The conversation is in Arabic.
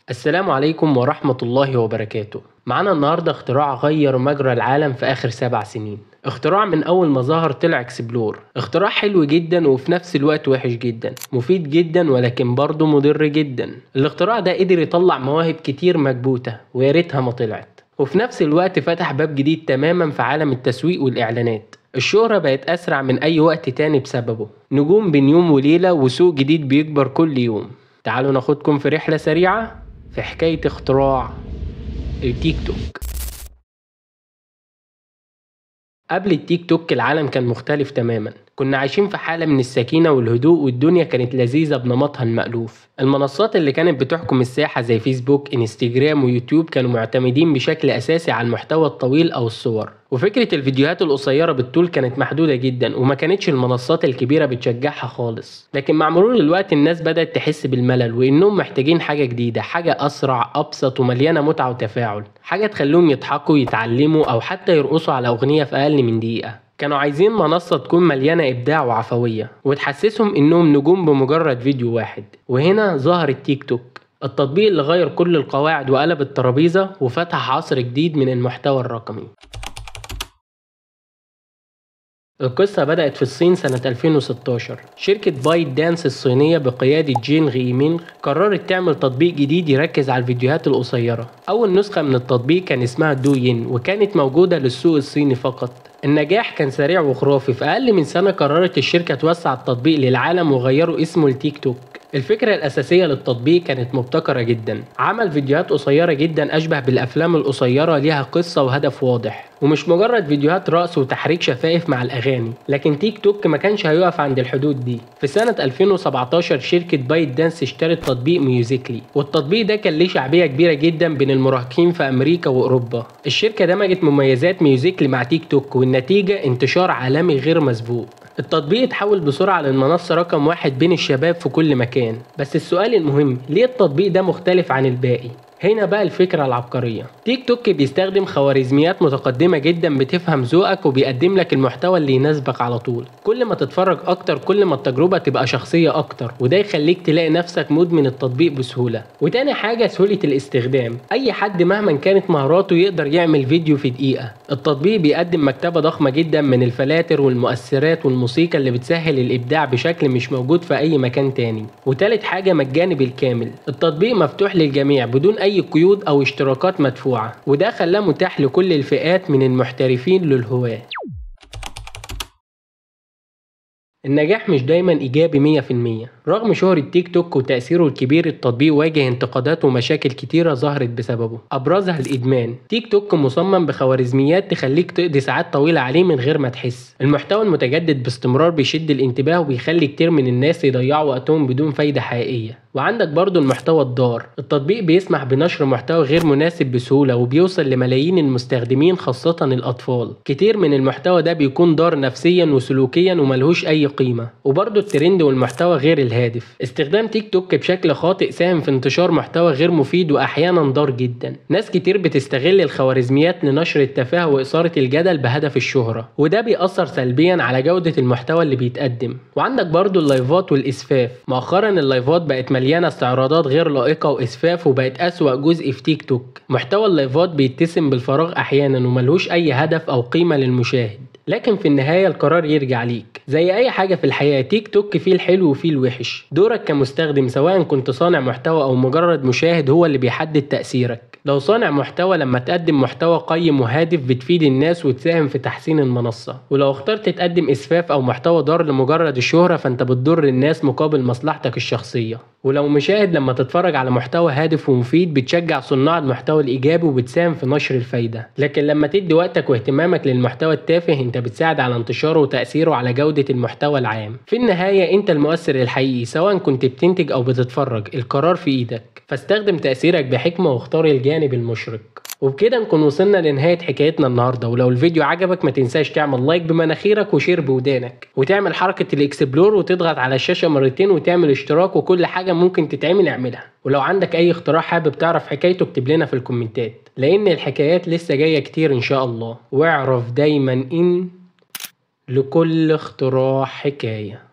السلام عليكم ورحمة الله وبركاته. معانا النهاردة اختراع غير مجرى العالم في آخر 7 سنين. اختراع من أول ما ظهر طلع اكسبلور. اختراع حلو جدا وفي نفس الوقت وحش جدا، مفيد جدا ولكن برضه مضر جدا. الاختراع ده قدر يطلع مواهب كتير مكبوتة ويا ريتها ما طلعت، وفي نفس الوقت فتح باب جديد تماما في عالم التسويق والإعلانات. الشهرة بقت أسرع من أي وقت تاني بسببه، نجوم بين يوم وليلة وسوق جديد بيكبر كل يوم. تعالوا ناخدكم في رحلة سريعة في حكاية اختراع التيك توك. قبل التيك توك العالم كان مختلف تماما، كنا عايشين في حالة من السكينة والهدوء والدنيا كانت لذيذة بنمطها المألوف. المنصات اللي كانت بتحكم الساحة زي فيسبوك، انستجرام ويوتيوب كانوا معتمدين بشكل أساسي على المحتوى الطويل أو الصور، وفكرة الفيديوهات القصيرة بالطول كانت محدودة جدا وما كانتش المنصات الكبيرة بتشجعها خالص. لكن مع مرور الوقت الناس بدأت تحس بالملل وإنهم محتاجين حاجة جديدة، حاجة أسرع أبسط ومليانة متعة وتفاعل، حاجة تخليهم يضحكوا يتعلموا أو حتى يرقصوا على أغنية في أقل من دقيقة. كانوا عايزين منصة تكون مليانة إبداع وعفوية وتحسسهم إنهم نجوم بمجرد فيديو واحد. وهنا ظهر التيك توك، التطبيق اللي غير كل القواعد وقلب الترابيزة وفتح عصر جديد من المحتوى الرقمي. القصة بدأت في الصين سنة 2016. شركة بايت دانس الصينية بقيادة جين غيمينغ قررت تعمل تطبيق جديد يركز على الفيديوهات القصيرة. أول نسخة من التطبيق كان اسمها دوين وكانت موجودة للسوق الصيني فقط. النجاح كان سريع وخرافي، في أقل من سنة قررت الشركة توسع التطبيق للعالم وغيروا اسمه لتيك توك. الفكرة الأساسية للتطبيق كانت مبتكرة جدا، عمل فيديوهات قصيرة جدا أشبه بالأفلام القصيرة ليها قصة وهدف واضح، ومش مجرد فيديوهات رقص وتحريك شفايف مع الأغاني. لكن تيك توك ما كانش هيقف عند الحدود دي. في سنة 2017 شركة بايت دانس اشترت تطبيق ميوزيكلي، والتطبيق ده كان ليه شعبية كبيرة جدا بين المراهقين في أمريكا وأوروبا. الشركة دمجت مميزات ميوزيكلي مع تيك توك والنتيجة انتشار عالمي غير مسبوق. التطبيق اتحول بسرعة للمنصة رقم 1 بين الشباب في كل مكان. بس السؤال المهم، ليه التطبيق ده مختلف عن الباقي؟ هنا بقى الفكرة العبقرية. تيك توك بيستخدم خوارزميات متقدمة جدا بتفهم ذوقك وبيقدم لك المحتوى اللي يناسبك على طول. كل ما تتفرج اكتر كل ما التجربة تبقى شخصية اكتر، وده يخليك تلاقي نفسك مدمن التطبيق بسهولة. وتاني حاجة سهولة الاستخدام، اي حد مهما كانت مهاراته يقدر يعمل فيديو في دقيقة. التطبيق بيقدم مكتبة ضخمة جدا من الفلاتر والمؤثرات والموسيقى اللي بتسهل الابداع بشكل مش موجود في اي مكان تاني. وتالت حاجة مجاني بالكامل، التطبيق مفتوح للجميع بدون اي قيود او اشتراكات مدفوعة، وده خلاه متاح لكل الفئات من المحترفين للهواة. النجاح مش دايما ايجابي 100%. رغم شهرة تيك توك وتأثيره الكبير، التطبيق واجه انتقادات ومشاكل كتيرة ظهرت بسببه، ابرزها الادمان. تيك توك مصمم بخوارزميات تخليك تقضي ساعات طويلة عليه من غير ما تحس. المحتوى المتجدد باستمرار بيشد الانتباه وبيخلي كتير من الناس يضيعوا وقتهم بدون فايدة حقيقية. وعندك برضو المحتوى الضار، التطبيق بيسمح بنشر محتوى غير مناسب بسهولة وبيوصل لملايين المستخدمين خاصة الأطفال. كتير من المحتوى ده بيكون ضار نفسيا وسلوكيا وملهوش أي قيمة. وبرضو الترند والمحتوى غير الهادف، استخدام تيك توك بشكل خاطئ ساهم في انتشار محتوى غير مفيد وأحيانا ضار جدا. ناس كتير بتستغل الخوارزميات لنشر التفاهة وإثارة الجدل بهدف الشهرة، وده بيأثر سلبيا على جودة المحتوى اللي بيتقدم. وعندك برضو اللايفات والإسفاف، مؤخرا اللايفات بقت مليانة استعراضات غير لائقة وإسفاف وبقت أسوأ جزء في تيك توك. محتوى اللايفات بيتسم بالفراغ أحيانا وملهوش أي هدف أو قيمة للمشاهد، لكن في النهاية القرار يرجع ليك. زي أي حاجة في الحياة، تيك توك فيه الحلو وفيه الوحش. دورك كمستخدم سواء كنت صانع محتوى أو مجرد مشاهد هو اللي بيحدد تأثيرك. لو صانع محتوى، لما تقدم محتوى قيم وهادف بتفيد الناس وتساهم في تحسين المنصة. ولو اخترت تقدم إسفاف أو محتوى ضار لمجرد الشهرة فأنت بتضر الناس مقابل مصلحتك الشخصية. ولو مشاهد، لما تتفرج على محتوى هادف ومفيد بتشجع صناع المحتوى الإيجابي وبتساهم في نشر الفايدة. لكن لما تدي وقتك واهتمامك للمحتوى التافه انت بتساعد على انتشاره وتأثيره على جودة المحتوى العام. في النهاية انت المؤثر الحقيقي، سواء كنت بتنتج او بتتفرج القرار في ايدك. فاستخدم تأثيرك بحكمة واختار الجانب المشرق. وبكده نكون وصلنا لنهاية حكايتنا النهاردة. ولو الفيديو عجبك ما تنساش تعمل لايك بمناخيرك وشير بودانك وتعمل حركة الاكسبلور وتضغط على الشاشة مرتين وتعمل اشتراك، وكل حاجة ممكن تتعمل اعملها. ولو عندك اي اختراع حابب تعرف حكايته اكتب لنا في الكومنتات، لان الحكايات لسه جاية كتير ان شاء الله. واعرف دايما ان لكل اختراع حكاية.